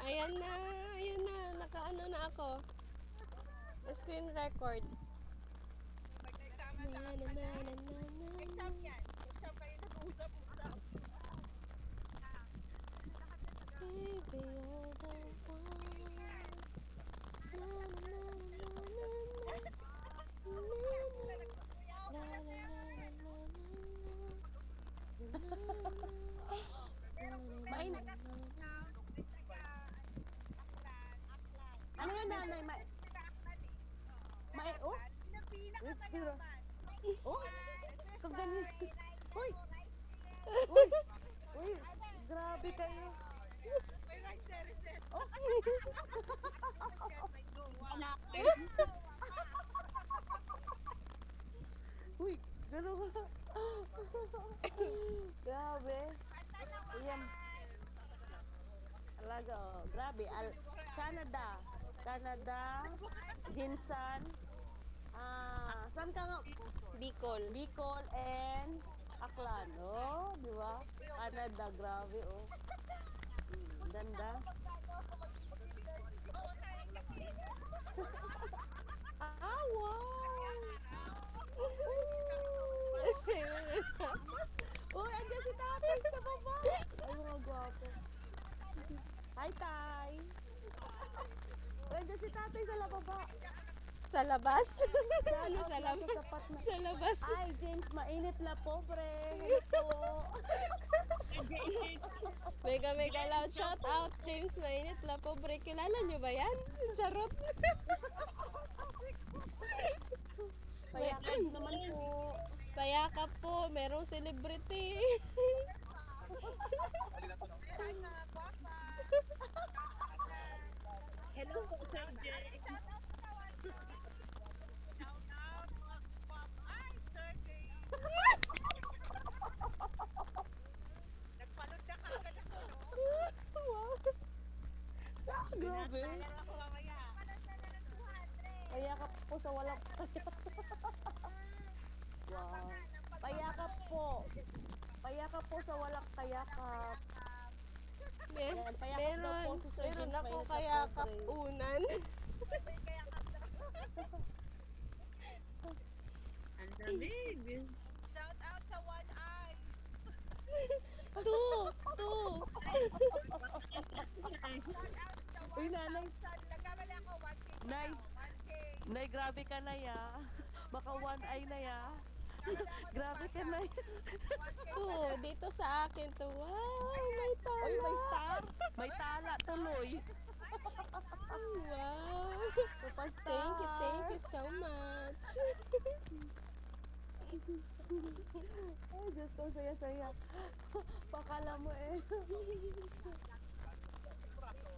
Ayan na, ayan na. Nakaano na ako. Screen record. Na, na, na, na, na, na. Baby, you're the one. Na, na, na, na, na, na. La, la, la, la, Main. Ano yan, nanay? Oh? Oh? Kung ganyan. Uy! Uy! Uy! Grabe kayo. Oh! Uy! Gano'n ka. Grabe. Ayan. Alaga, oh. Grabe. Canada. Canada. Jinsan. Saan ka nga? Bicol. Bicol and Aklan. Oh, di ba? Canada, grabe, oh. Ganda. Ah, wow! Uy, andyan si tatay sa baba. Ay, mga gwapo. Hi, tay. Uy, andyan si tatay sa baba. Sa labas? Ano Sa labas? Sapat na. Sa labas. Ay, James, mainit na pobre. Hello po. Mega mega loud shout out James Mainit La Pobre. Kilala nyo ba yan? Charot. Payakad naman po. Payakap po. Merong celebrity. Hello po, Sir Jay. Nagpalod na ka agad ako, no? Wow. Grabe. Pinatala ako mamaya. Payakap po sa walang Wow. Payakap po. Payakap po sa walang kayakap. Yan, payakap daw po si Sir Meron James ako Mainit na kaya pobre. kapunan. Ang lamig. Shout out sa One Eye. Two. Uy, nanay. Nagkamali ako, 1K. Nay. 1K. Nay, grabe ka na ya. Baka one eye na ya. Grabe ka na. Two. Dito sa akin to. Wow. May tala. Uy, may star. May tala tuloy. Wow. Superstar. Thank you so much. Ay, Diyos ko, saya-saya. Pakala mo eh.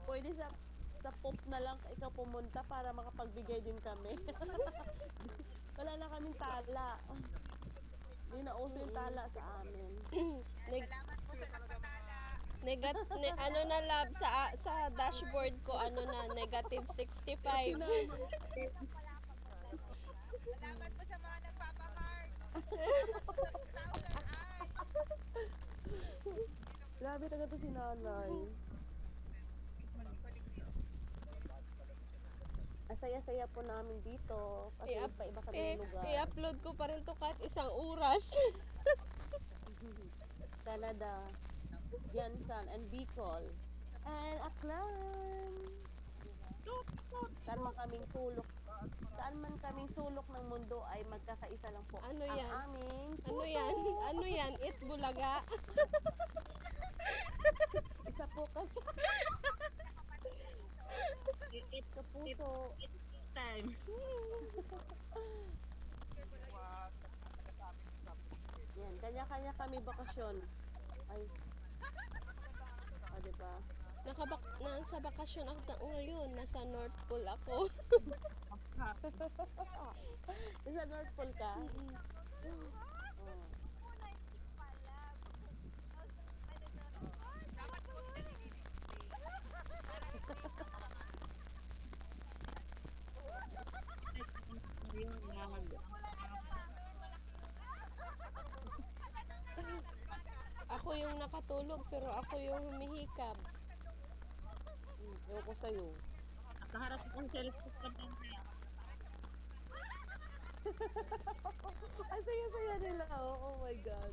Pwede sa pop na lang ikaw pumunta para makapagbigay din kami. Wala na kaming tala. Hindi na uso yung tala sa amin. Salamat po sa nagpatala. Ano na lab sa dashboard ko ano na negative 65. Salamat po sa mga nagpapakart. Grabe talaga to si nanay. Asaya-saya po namin dito kasi iba-iba kami ng lugar. I-upload ko pa rin to kahit isang oras. Canada, Jansan, and Bicol. And Aklan. Saan man kaming sulok ng mundo ay magkakaisa lang po. Ano yan? Ang aming Ano yan? Ano yan? It bulaga. isa po kasi sa puso. Time. Yan, kanya-kanya kami bakasyon. Ay. Diba? Nasa bakasyon ako ngayon. Nasa North Pole ako. Sa North Pole ka? Ako yung nakatulog pero ako yung humihikab. Ayoko sa'yo. Nakaharap akong cellphone ka mamaya. Ang saya-saya nila. Oh my God.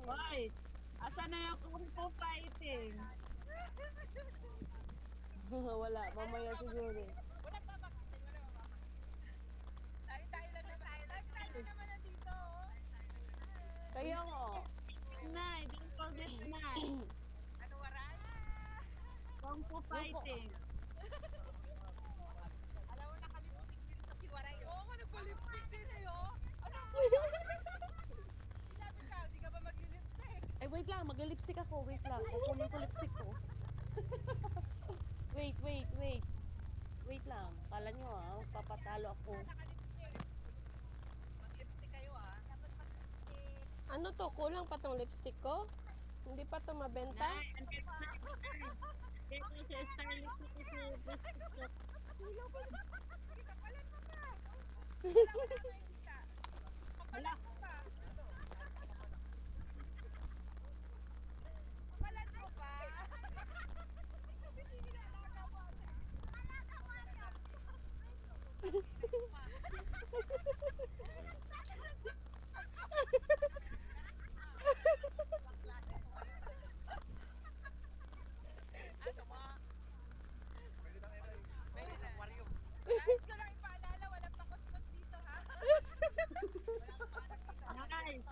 Hoy! Asa na yung kung po fighting? Wala. Mamaya siguro. Tayo lang naman nandito. Kaya nga. Nay, don't forget Nay. Ano waray? Kung po fighting. Alam mo, nakalipstick din to si Waray. Oo nga, nagpa-lipstick din eh, oh. Ano mo? Sinabi ka, di ka ba mag-lipstick? Ay, wait lang. Mag-lipstick ako. Wait lang. Kukunin ko lipstick ko. Wait. Wait lang. Kala nyo papatalo ako. Mag-lipstick kayo ah. Dapat mag-lipstick. Ano to? Kulang pa tong lipstick ko? Hindi pa to mabenta? Nay, ang cute na. Dito si stylist ko kasi lipstick ko. Wala. Kapalan mo pa. Guys, ko lang ipaalala, walang pakot-kot dito, ha? Nice!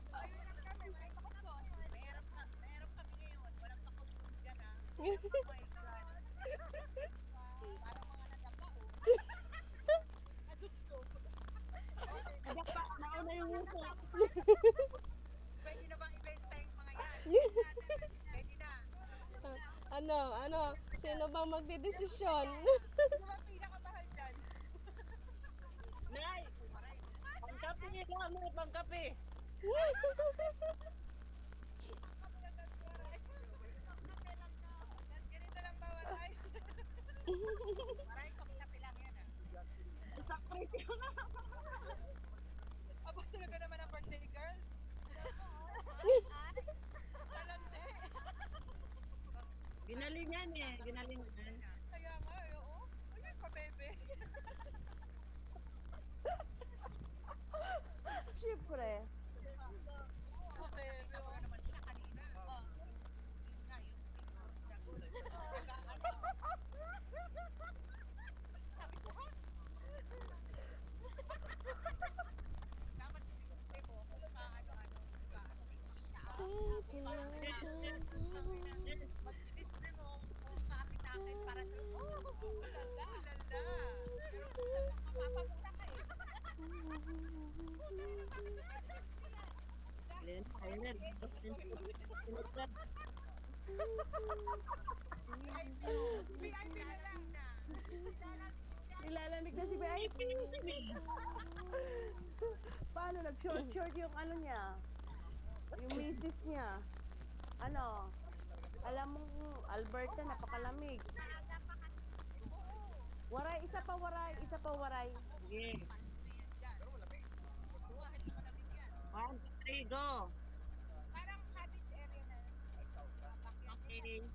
Meron kami ngayon, walang pakot-kot dyan, ha? Oh my God! Parang mga nadapa, oh. Nadapa, nauna yung uso. Pwede na bang ibenta yung mga yan? Pwede na. Ano? Sino bang magdidesisyon? Sino ba pinakamahal dyan? Nay! Pangkapi niya lang, mga pangkapi! Ganito lang ba, Waray? Waray, kapi lang yan, ah. Isang presyo nga. Aba, talaga naman ang birthday girl. Talante. Ginalingan eh, ginalingan. Kaya nga, oo. Ano yung kabebe? Siyempre. Kabebe, oh. Naman sila kanina. Sabi ko, ha? Dapat hindi mo kung ano-ano. Mag-display mo kung kaakit-akit para sa lala. Mapapamura ka eh. VIP na lang na. Nilalamig na si VIP. Paano? Nag-short yung ano niya? Yung misis niya. Ano? Alam mo, Alberta, napakalamig. Waray, isa pa waray. Sige. 1, 2, 3, go! Parang cottage area na. Okay.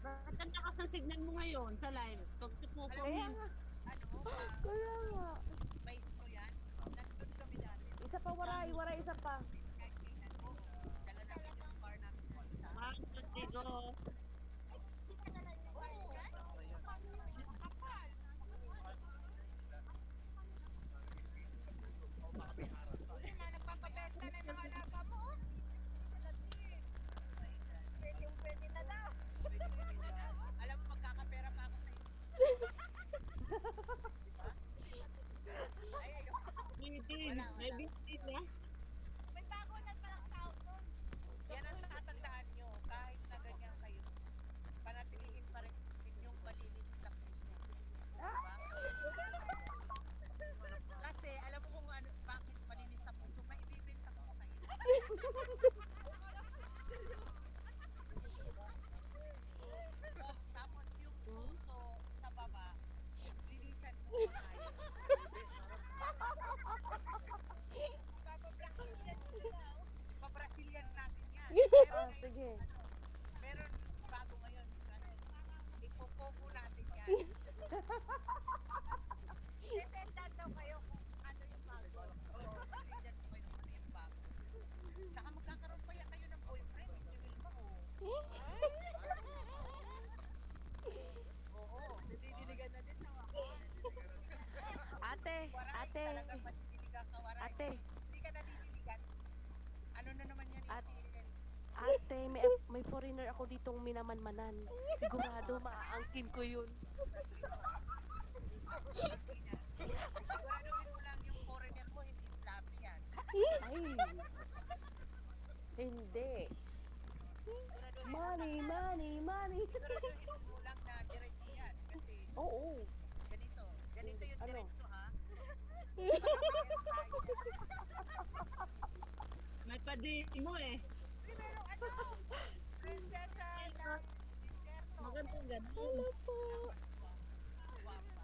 Bakit ang lakas ng signal mo ngayon sa live? Pag tutupo Kaya nga. Kaya nga. base ko yan. Nandun kami dati. Isa pa waray, isa pa. Dala namin yung bar namin. 1, 2, 3, go! Nagpapabenta na yung mga lapa mo. Pwede na daw. Alam mo, magkakapera pa ako sa iyo. May bitin na. May bago na palang tao doon. Yan ang tatandaan nyo. Kahit na ganyan kayo, Popo natin yan. Detendan daw kayo kung ano yung bago. Oo, detendan mo kayo kung ano yung bago. Saka magkakaroon pa yan kayo ng boyfriend, si Wilma, oh. Oo, didiligan na din sa wakas. Ate, Waray, ate, talagang madidiligan ka, Waray. ate, Hindi ka nadidiligan. Ano na naman yan, At- Ate? ate, may foreigner ako ditong minamanmanan. Sigurado maaangkin ko yun. Siguraduhin mo lang yung foreigner mo, hindi flappy yan. Ay, hindi. Money, money, money. Siguraduhin mo lang na diretso yan. Kasi Oo. ganito yung Ano? diretso, ha? May padi mo eh. Primero, ano? Prinsesa ng Disyerto. Magandang ganun. Hello po. Guwapa.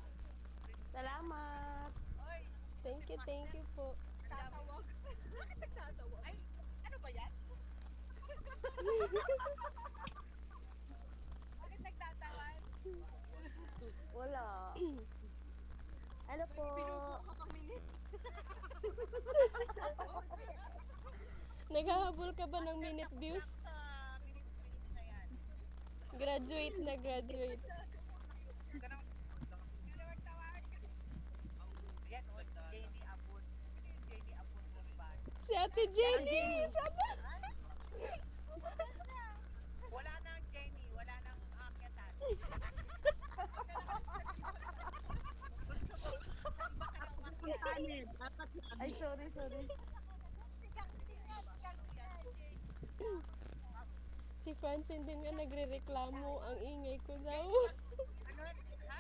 Salamat. Oy, Thank you po. tatawag. Bakit nagtatawag? Ay, ano ba yan? Bakit nagtatawag? Wala. Hello po. Pinupo ka kami. Naghahabol ka ba ng minute views? Sa minute na yan. Graduate na graduate. Yan, o, Jenny Abud. Sino yung Jenny Abud mo ba? Si Ate Jenny! Sabi... Wala nang Jenny, wala nang aakyatan. Kanin, dapat na. Ay, sorry. Si Francine din nga nagre-reklamo. Ang ingay ko daw. Ano? Ha?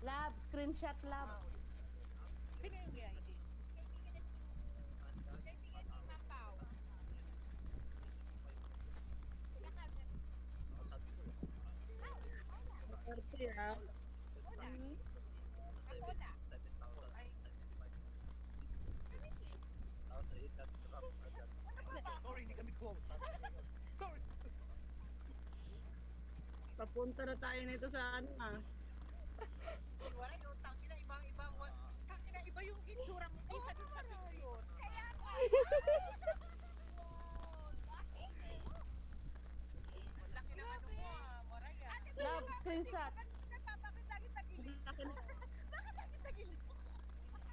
Lab, screenshot lab. Sino yung VIP? Party ah. Sorry, hindi kami close. Sorry. Papunta na tayo nito sa ano ah. Wala yung tangina, ibang-ibang. Tangina, iba yung itsura mo kaysa dun sa picture. Kaya nga. Laki ng ano mo, Moray ah. Lab, screenshot. Bakit lagi tagilid? Bakit lagi tagilid mo?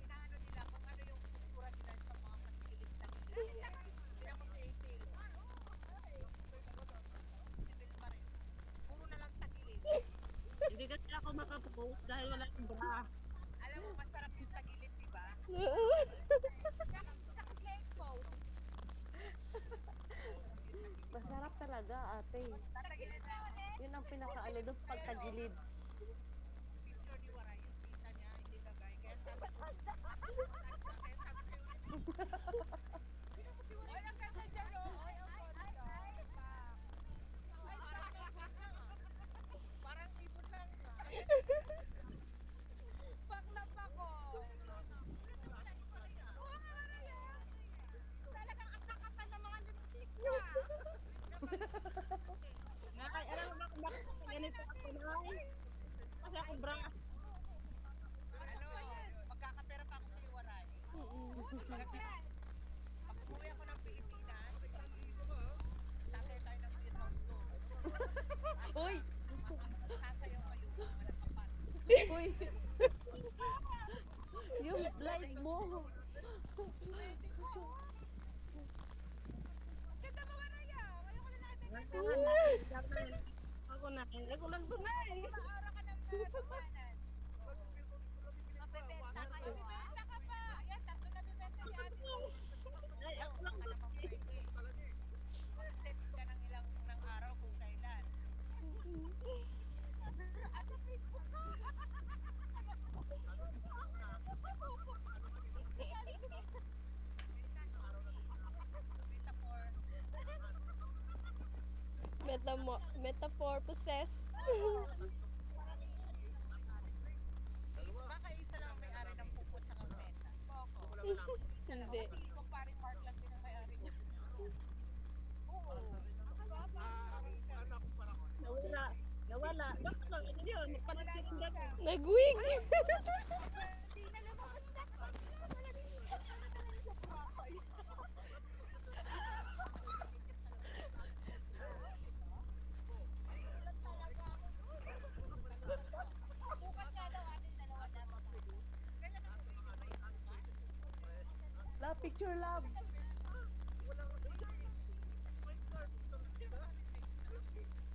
Inaano nila kung ano yung itsura nila sa mga kasigilid-tagilid. Tingnan mo si April. April pa rin. Puro na lang tagilid. Hindi kasi ako makapost dahil wala akong bra. Alam mo, masarap yung tagilid, di ba? Naka-play pose. Masarap talaga, ate. Tagilid na ulit. Yun ang pinakaano doon pagtagilid. Picture ni Waray, yung kita niya, hindi lagay. Kaya sabi ko, kaya sabi ko, Oy, ang ganda dyan, oh. Oy, ang ganda. Parang ibon lang. Baklap ako. Talagang ang kakapal ng mga lipstick niya. Ay, alam mo ba kung bakit ganito ako na? Kasi ako bra. Ano, magkakapera pa ako sa Waray. Pag umuwi ako ng Pilipinas, sasaya tayo ng beer house doon. Uy! Sasayaw kayo, mga nakapat. Uy! Yung live mo. Ganda mo, Waray, ah. Ayoko na natin. Ako na. Ako lang tunay. Maara ka ng tumanan. Mabebenta kayo, ah. Mabebenta ka pa. Yan, tatlo na bibenta ni ate. Ay, ako lang Ka naman tunay. pwede. Mag-set ka ng ilang ng araw kung kailan. Ano Facebook ka? Metamorphosis. Baka isa lang may-ari ng pupot sa kampeta. Boko. Hindi. Kung paring Mark lang din ang may-ari niya. Oo. Nagwig! Hindi na lumabas na. Bukas nga daw atin dalawa dapat. Love, picture love.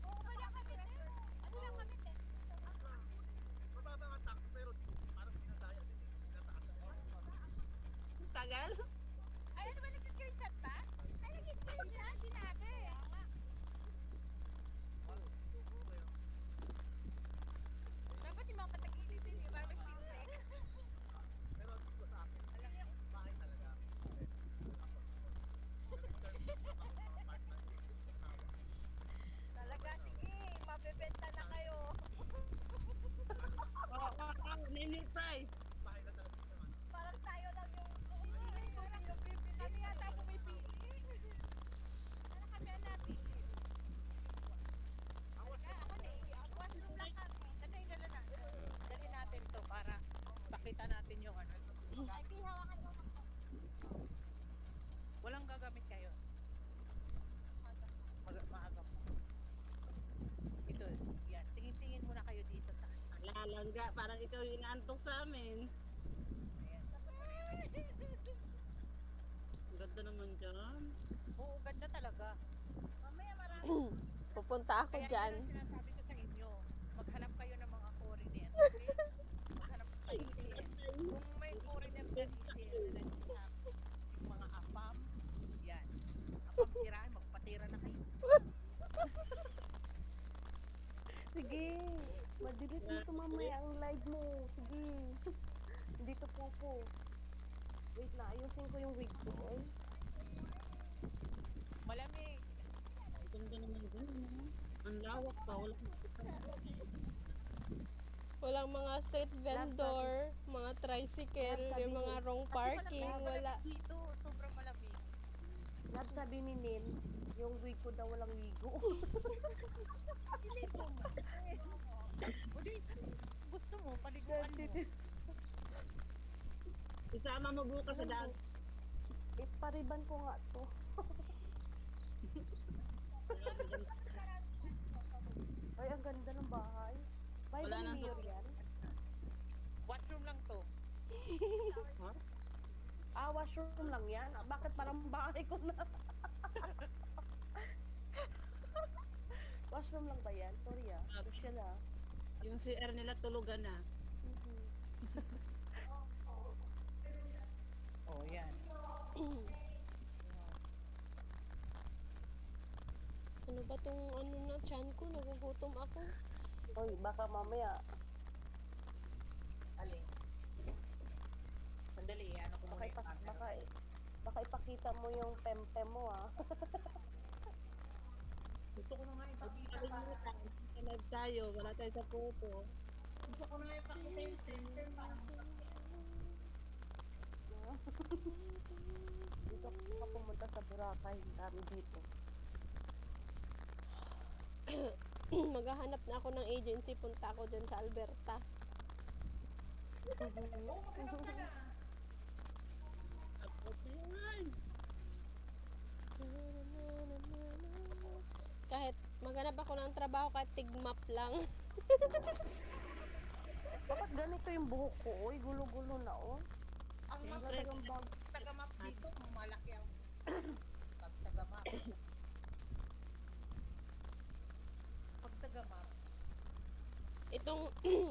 Oo, wala kami. Ano lang kami? Tagal? Ay, ano ba nag-screenshot pa? Ay, nag-screenshot? Sinabi. Dapat yung mga patagilid din, yung parang mas pintek. Talaga, sige. Mabebenta na kayo. Nini price. Parang tayo lang yung hindi ko yung bibili. Kami yata pumipili. Parang kami ang napili. Ako na washroom lang kami. Dali natin to para makita natin yung ano. Ay, pinahawakan mo. Walang gagamit kayo. Maaga po. Ito, yan. Tingin-tingin muna kayo dito sa Lalangga, parang ikaw yung inaantok sa amin. Ang ganda naman dyan. Oo, ganda talaga. Mamaya marami. Pupunta ako Kaya dyan. yun ang sinasabi ko sa inyo. Maghanap kayo ng mga foreigner. Okay? Maghanap kayo kung may foreigner ka dito, yung mga apam, yan. Apam tirahan, magpatira na kayo. Sige. Madilit mo ito mamaya ang live mo. Sige. Dito po. Wait na, ayusin ko yung wig ko. Oy. Malamig. Ang ganda naman dyan. No? Ang lawak pa. Walang mga street vendor, mga tricycle, yung mga wrong parking, wala. Dito, sobrang malamig. Love, sabi ni Nin, yung wig ko daw walang ligo. Gusto mo, paliguan mo. Isama mo bukas sa daan. Ipariban ko nga to. Ay, ang ganda ng bahay. Bahay ba Wala ni nang Mayor yan? Washroom lang to. Ah, washroom lang yan? Ah, bakit parang bahay ko na? Washroom lang ba yan? Sorry ah. Social ah. Yung CR nila tulugan na. Oh, yan. Ano ba tong ano na tiyan ko? Nagugutom ako. Oy, baka mamaya. Alin? Sandali, ano ko muna yung camera. Baka ipakita mo yung pempem mo ah. Gusto ko na nga ipakita para. Sa live tayo, wala tayo sa photo. Gusto ko na nga ipakita yung center para. Dito ka pumunta sa Boracay. Dami dito. Maghahanap na ako ng agency, punta ako dyan sa Alberta. Kahit maghanap ako ng trabaho kahit tigmap lang. Bakit ganito yung buhok ko? Oy, gulo-gulo na oh. Ang Ang map, ganda ng bag. tagamap dito, malaki ang pagtagamap. Pagtagamap.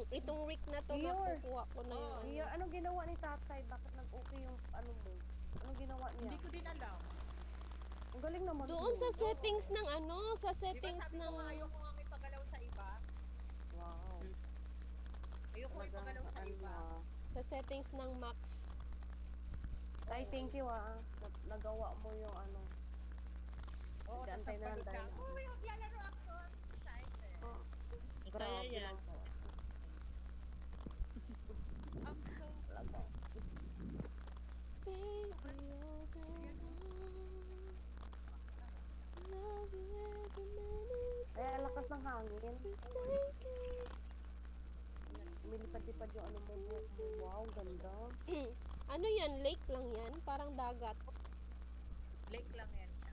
Itong week na to, Dior. makukuha ko na yung ano. Iya, anong ginawa ni tatay? Bakit nag-okay yung ano mo? Anong ginawa niya? Hindi ko din alam. Ang galing naman. Doon mo. sa settings ng ano, sa Di ba settings sabi ng... ko nga ayaw ko nga ipagalaw sa iba? Wow. Ayaw ko ipagalaw sa iba. Sa settings ng Max. Tay, thank you ah. Nagawa mo yung ano. Oo, Antay na, antay na. Uy, maglalaro ako. Excited. Masaya Grabe yan. lang po. I'm so Talaga. Baby, all day long. Love you every minute Ay, ang lakas ng hangin. forsaken. Lumilipad-lipad yung ano mo. Wow, ganda. Ano yan? Lake lang yan? Parang dagat. Lake lang yan siya.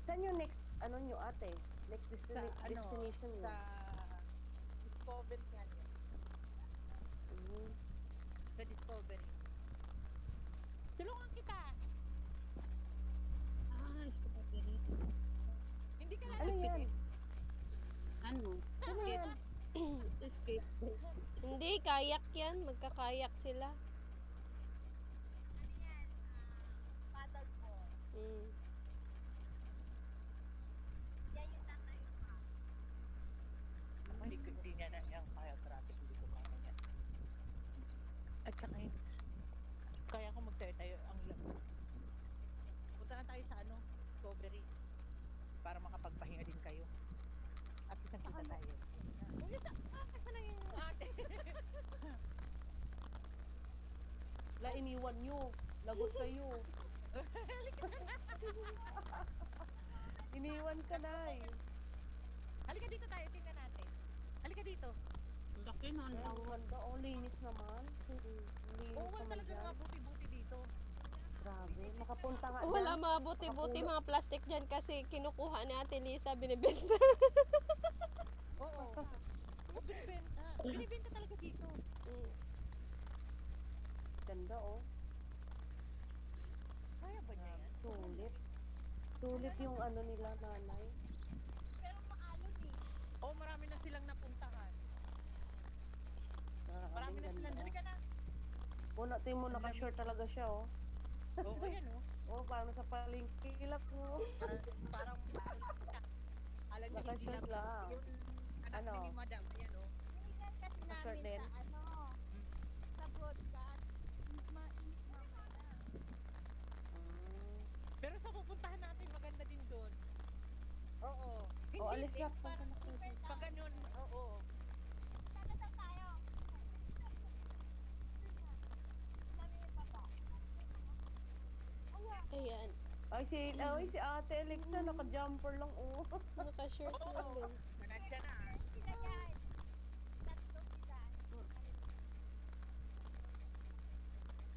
Saan yung next, ano nyo ate? Next Sa, destination nyo? sa Discovery Canyon. Mhm. Sa Discovery. Tulungan kita! Ah, strawberry. Hindi ka Ano yan? Ano? Ano yan? Escape. Hindi, kayak yan. Magkakayak sila. Mm. Hindi niya na yung kaya traffic, hindi ko kaya yan. At saka yun, kaya ko magtayo-tayo ang punta na tayo sa ano, Discovery. Para makapagpahinga din kayo. At isang kita tayo. Asa na yung ate? La, iniwan nyo. Lagot kayo. Iniwan ka na eh. Halika dito tayo, tingnan natin. Halika dito. Laki na ang Ang lawa. ganda. Oh, linis naman. Linis Oo, wala naman talaga dyan. mga buti-buti dito. Grabe. Makapunta nga Wala dyan. mga buti-buti mga plastic dyan kasi kinukuha ni Ate Lisa, binibenta. Oo. Oo, binibenta. Binibenta talaga dito. Mm. Ganda oh. Kaya ba niya yan? Sulit. Sulit yung ano nila, nanay. Oo, marami na silang napuntahan. Marami na silang. Halika na. Oh, natin mo, naka-short talaga siya oh. Oo, yan oh. Oh, parang sa palingkilap mo. Parang alam niyo, hindi Naka-short lang. yung anak Ano? ni Madam, ayan oh. Naka-short din. Mm. Pero sa pupuntahan natin, maganda din doon. Oo. Oh, alis na. Parang pag ganun, oo. Ayan. Ay, si Ate Alexa, naka-jumper lang oh. Naka-short lang din. Nandiyan na.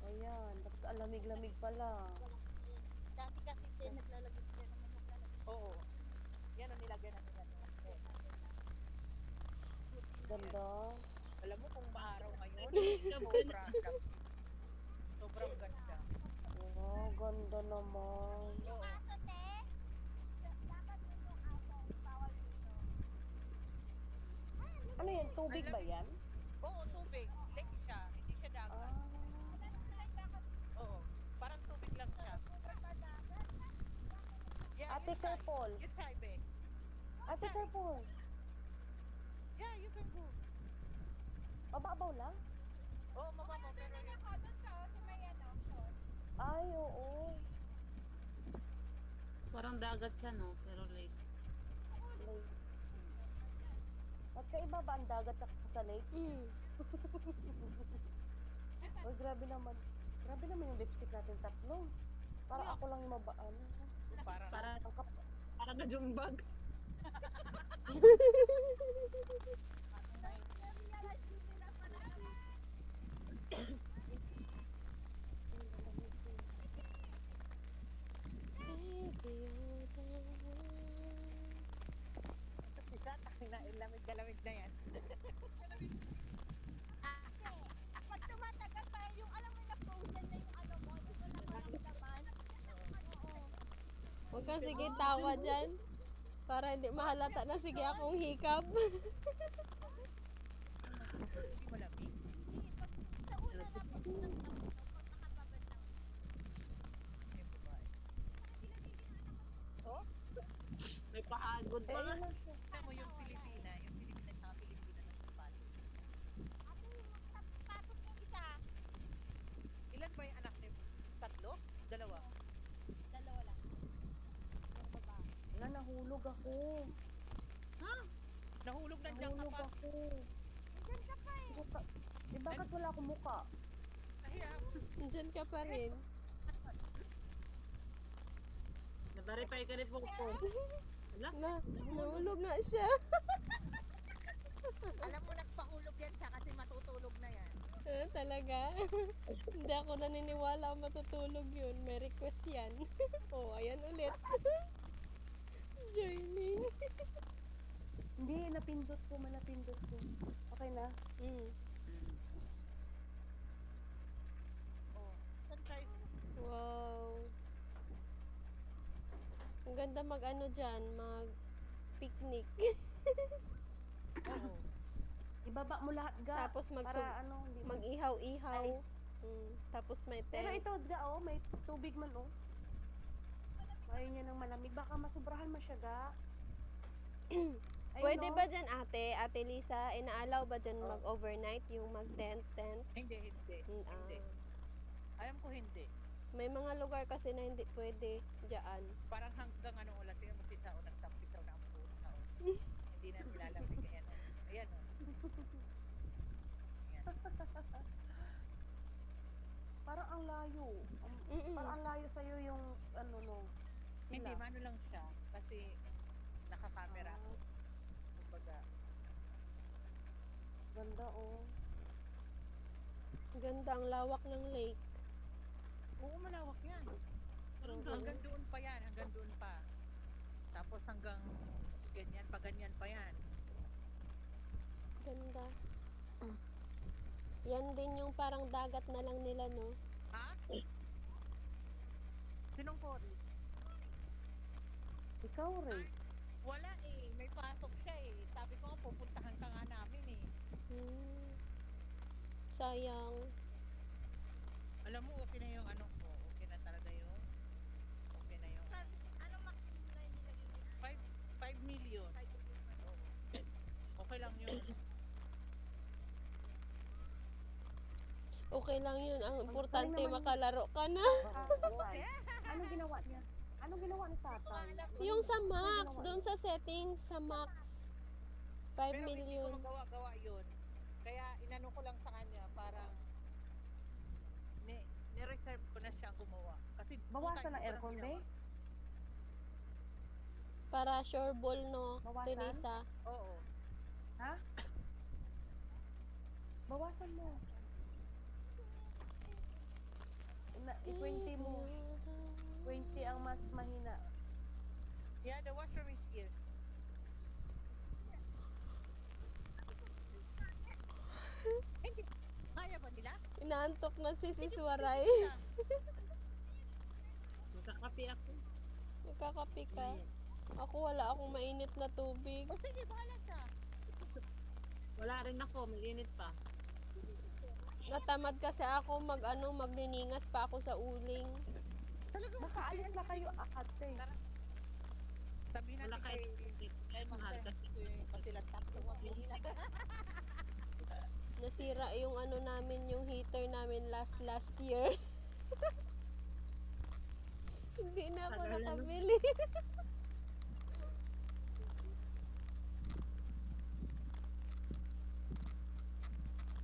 Ayan, tapos ang lamig-lamig pala. Dati kasi din naglalagay sila ng mga Oo. Yan ang nilagyan namin ano. Ganda. Alam mo kung maaraw ngayon, sobrang ganda. Oh, ganda naman. Oo. aso, te. Dapat yung aso, bawal dito. Ano yan, tubig ba yan? Oo, tubig. Lake siya. Hindi siya dagat. Ah, Oo. Parang tubig lang siya. Yeah, Ate, you try. careful. You try, babe. Ate, careful. Yeah, you can go. Mababaw lang? Oo, mababaw. Pero yun. Ay, oo. Parang dagat siya, no? Pero lake. Lake. Magkaiba ba ang dagat sa lake? Mm. Uy, grabe naman. Grabe naman yung lipstick natin tatlo. Para ako lang yung mabaan. Parang, Ang kap... Parang najumbag. lamig na lamig na yan. Pag tumatagal pa yung alam mo na frozen na yung ano mo, gusto na maramdaman. Oo. Huwag kang sige tawa dyan. Para hindi mahalata na sige akong hikab. Hindi malamig. Hindi, pag sa una na pag unang tapos, pag nakababad na. Yung babae. Oh, May pahagod Eh, pa. yun lang siya. tignan mo yung Pilipina at saka Pilipina na sumpat. Ate, yung sapatos ng isa, Ilan ba yung anak niyo? Tatlo? Dalawa? dalawa lang. Yung babae. Wala, nahulog ako. Nahulog na dyan ka Nahulog pa. ako. Diyan ka pa eh. Bakit wala akong muka? Nahiya. Diyan ka pa rin. Na-verify ka rin po po. Wala? Nahulog nga siya. Alam mo, nagpahulog dyan siya kasi matutulog na yan. Talaga? Hindi ako naniniwala matutulog yun. May request yan. Oh, ayan ulit. Joining. Hindi, napindot ko. Okay na? Mm. Oh, saan tayo? Wow. Ang ganda mag-ano dyan, mag-picnic. Oo. Ibaba mo lahat, ga. Tapos para ano, hindi mag-ihaw-ihaw. Tapos may Pero tent. ito, ga, oh, may tubig man, oh. Ayaw niya ng malamig. Baka masubrahan mo siya, ga. Ayun, Pwede oh. ba dyan, Ate Lisa, inaalaw ba dyan mag-overnight, yung mag-tent? Hindi. Hindi. Alam ko hindi. May mga lugar kasi na hindi pwede dyan. Parang hanggang anong ulat. Tingnan mo si Sao, nagtampisaw na ang puro Sao. Hindi na nilalamig. Ayan o. Ayan o. Parang ang layo. Mm-mm. Parang ang layo sa'yo yung, ano, no. Hindi, mano lang siya. Kasi nakakamera ko. Kumbaga, Ganda, oh. Ganda, ang lawak ng lake. oo, malawak yan. Hanggang doon pa yan. Hanggang doon pa. Tapos hanggang ganyan pa ganyan pa yan. Ganda. Yan din yung parang dagat na lang nila, no? Ha? Sinong Cory? Ikaw, Ray. Wala eh. May pasok siya eh. Sabi ko nga, pupuntahan ka nga namin eh. Sayang. Alam mo, okay na yung ano ko. Okay na talaga yun. Okay na yung Anong maximum na yung nilagay niya? 5 million. Oo. Okay lang yun. Okay lang yun. Ang importante, naman yun. makalaro ka na. Okay. Anong ginawa niya? Anong ginawa ni tatay? Yung sa max, doon sa settings, sa max. 5 Pero hindi million. ko magawa-gawa yun. Kaya inano ko lang sa kanya, parang ni-reserve ko na siya gumawa. Kasi Bawasan ng aircon, be? Para sure ball, no, Bawasan? Teresa? Oo. Ha? Bawasan mo. I-20 mo. 20 ang mas mahina. Yeah, the washroom is here. Hindi. Kaya ba nila? Inaantok na si Waray. Magkakape ako. Nagkakape ka. Ako wala akong mainit na tubig. O sige, bahala siya. Wala rin ako, mag-init pa. Natamad kasi ako magniningas pa ako sa uling. Talaga Makaalis na kayo, ate. Sabihin Wala natin kayo. Kaya mahal kasi. pag sila tatlo, wag mo Nasira yung ano namin, yung heater namin last year. Hindi na ako Tagal na, no? nakabili.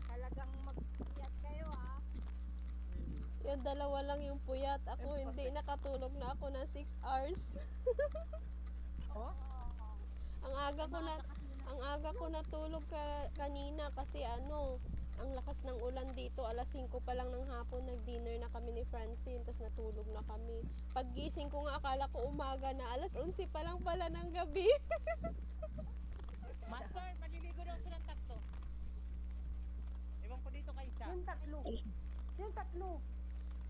Talagang mag-iyat kayo ah. Yung dalawa lang yung puyat. Ako hindi, nakatulog na ako ng 6 hours. Oh? Ang aga ko natulog kanina kasi ang lakas ng ulan dito. Alas 5 pa lang ng hapon, nag-dinner na kami ni Francine, tapos natulog na kami. Paggising ko nga, akala ko umaga na, alas 11 pa lang pala ng gabi. Master, maliligo daw silang tatlo. Ewan ko dito kay isa. Yung tatlo. Yung tatlo.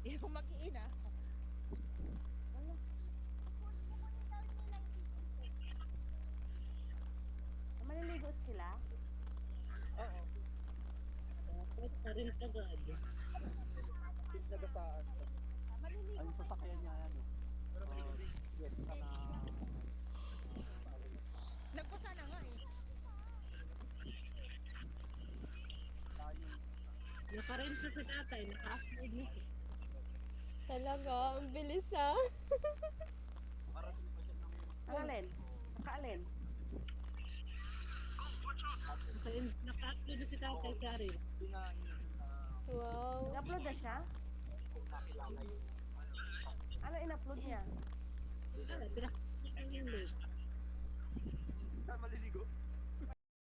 Yung mag-iina. Maliligo sila? Oo. Tapos pa rin agad. Nagasaan. Ang sasakyan niya, ano? Yes, na Nagpasa na nga eh. Nakarin siya sa tatay, naka-upload mo. Talaga, ang bilis ha. Alin? Nakaalin? Naka-upload na si tatay, Karin. Wow. Nag-upload na siya? Ano in-upload niya? Pinakita yung link. maliligo.